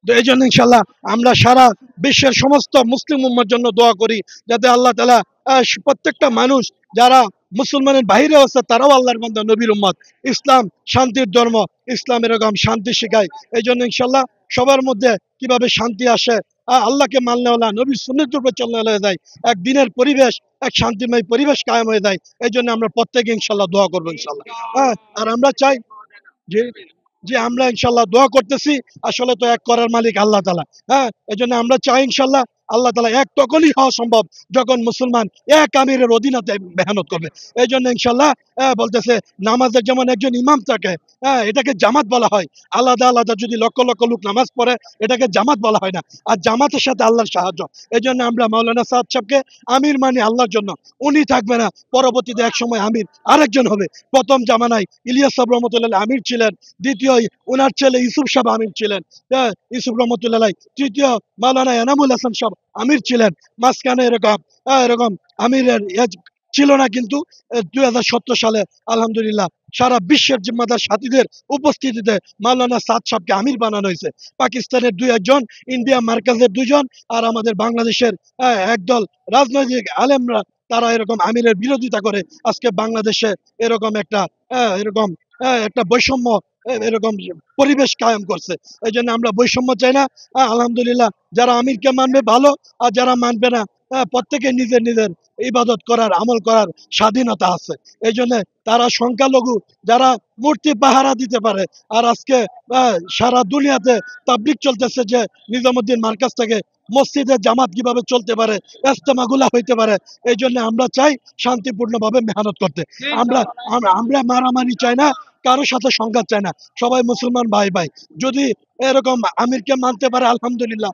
তো এই জন্য ইনশাল্লাহ আমরা সারা বিশ্বের সমস্ত মুসলিম উম্মার জন্য দোয়া করি, যাতে আল্লাহ তাআলা প্রত্যেকটা মানুষ যারা মুসলমানের বাইরে আছে তারাও আল্লাহর বান্দা, নবীর উম্মত। ইসলাম শান্তির ধর্ম, ইসলাম এরকম শান্তি শেখায়। এই জন্য ইনশাল্লাহ সবার মধ্যে কিভাবে শান্তি আসে, আল্লাহকে মানলে হলা, নবীর সুন্নতের উপর চললে হয়ে যায়, এক দিনের পরিবেশ, এক শান্তিময় পরিবেশ কায়েম হয়ে যায়। এই জন্য আমরা প্রত্যেকে ইনশাল্লাহ দোয়া করবো ইনশাল্লাহ। হ্যাঁ, আর আমরা চাই যে যে আমরা ইনশাল্লাহ দোয়া করতেছি, আসলে তো এক করার মালিক আল্লাহ তাআলা। হ্যাঁ, এই জন্য আমরা চাই ইনশাল্লাহ আল্লাহ তাআলা এক তখনই হওয়া সম্ভব যখন মুসলমান এক আমিরের অধীনতে মেহনত করবে। এই জন্য ইনশাল্লাহ বলতেছে নামাজের যেমন একজন ইমাম থাকে, এটাকে জামাত বলা হয়। আলাদা আলাদা যদি লক্ষ লক্ষ লোক নামাজ পড়ে, এটাকে জামাত বলা হয় না। আর জামাতের সাথে আল্লাহর সাহায্য। এই জন্য আমরা মাওলানা সাহেব সাহেবকে আমির মানি আল্লাহর জন্য। উনি থাকবে না, পরবর্তীতে এক সময় আমির আরেকজন হবে। প্রথম জামানায় ইলিয়াস সাহেব রহমতুল্লাহ আমির ছিলেন, দ্বিতীয় উনার ছেলে ইউসুফ সাহেব আমির ছিলেন, ইউসুফ রহমতুল্লাহ, তৃতীয় মাওলানা এনামুল হাসান সাহেব আমির ছিলেন। মাঝখানে এরকম এরকম আমিরের ছিল না, কিন্তু 2017 সালে আলহামদুলিল্লাহ সারা বিশ্বের জিম্মাদার সাথীদের উপস্থিতিতে মাওলানা সাদ সাহেবকে আমির বানানো হয়েছে। পাকিস্তানের 2 একজন, ইন্ডিয়া মার্কাজের 2 জন, আর আমাদের বাংলাদেশের একদল রাজনৈতিক আলেমরা, তারা এরকম আমিরের বিরোধিতা করে আজকে বাংলাদেশে এরকম একটা এরকম একটা বৈষম্য, এরকম পরিবেশ কায়েম করছে। এই জন্য আমরা বৈষম্য চাই না। আলহামদুলিল্লাহ যারা আমিরকে মানবে ভালো, আর যারা মানবে না, প্রত্যেকে নিজের নিজের ইবাদত করার, আমল করার স্বাধীনতা আছে। এই জন্য তারা সংখ্যালঘু যারা মূর্তি পাহারা দিতে পারে। আর আজকে সারা দুনিয়াতে তাবলিগ চলতেছে যে নিজামুদ্দিন মার্কাজ থেকে মসজিদে জামাত কিভাবে চলতে পারে, ইজতেমাগুলা হইতে পারে। এই জন্য আমরা চাই শান্তিপূর্ণভাবে মেহনত করতে। আমরা আমরা মারামারি চাই না, কারোর সাথে সংঘাত চায় না, সবাই মুসলমান ভাই ভাই। যদি এরকম আমিরকে মানতে পারে আলহামদুলিল্লাহ,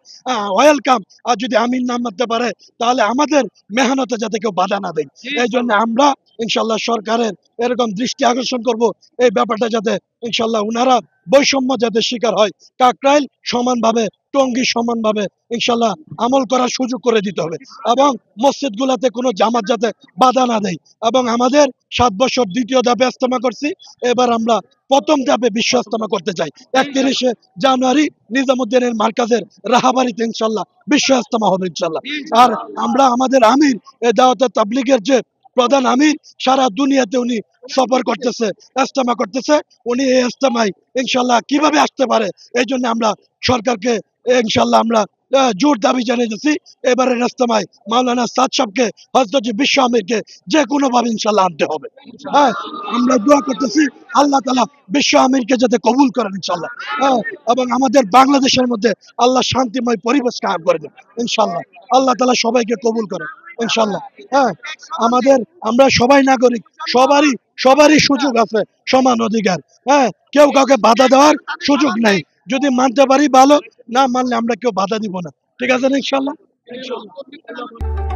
ওয়েলকাম। আর যদি আমির না মানতে পারে, তাহলে আমাদের মেহনতে যাতে কেউ বাধা না দেয়। এই জন্য আমরা ইনশাল্লাহ সরকারের এরকম দৃষ্টি আকর্ষণ করব এই ব্যাপারটা, যাতে ইনশাল্লাহ উনারা বৈষম্য যাতে শিকার হয়। কাকরাইল সমানভাবে, টঙ্গী সমানভাবে ইনশাল্লাহ আমল করার সুযোগ করে দিতে হবে, এবং মসজিদগুলোতে কোনো জামাত যাতে বাধা না দেয়। এবং আমাদের 7 বছর দ্বিতীয় ধাপে ইজতেমা করছি, এবার আমরা প্রথম ধাপে বিশ্ব ইজতেমা করতে চাই। 31শে জানুয়ারি নিজামুদ্দিনের মার্কাজের রাহাবাড়িতে ইনশাল্লাহ বিশ্ব ইজতেমা হবে ইনশাল্লাহ। আর আমরা আমাদের আমির দাওয়াতে তাবলিগের যে প্রধান আমির, সারা দুনিয়াতে উনি সফর করতেছে, ইজতেমা করতেছে। উনি এই ইজতেমায় ইনশাল্লাহ কিভাবে আসতে পারে, এই জন্য আমরা সরকারকে ইনশাল্লাহ আমরা জোর দাবি জানিয়েছি, এবারের ইজতেমায় মাওলানা সাদ সাহেবকে, হযরত বিশ্ব আমিরকে যে কোনো ভাবে ইনশাল্লাহ আনতে হবে। হ্যাঁ, আমরা দোয়া করতেছি আল্লাহ তাআলা বিশ্ব আমিরকে যাতে কবুল করেন ইনশাল্লাহ। হ্যাঁ, এবং আমাদের বাংলাদেশের মধ্যে আল্লাহ শান্তিময় পরিবেশ কায়েম করে দেন ইনশাল্লাহ। আল্লাহ তাআলা সবাইকে কবুল করেন ইনশাল্লাহ। হ্যাঁ, আমাদের আমরা সবাই নাগরিক, সবারই সবারই সুযোগ আছে, সমান অধিকার। হ্যাঁ, কেউ কাউকে বাধা দেওয়ার সুযোগ নাই। যদি মানতে পারি ভালো, না মানলে আমরা কেউ বাধা দিব না। ঠিক আছে না ইনশাল্লাহ? ইনশাল্লাহ।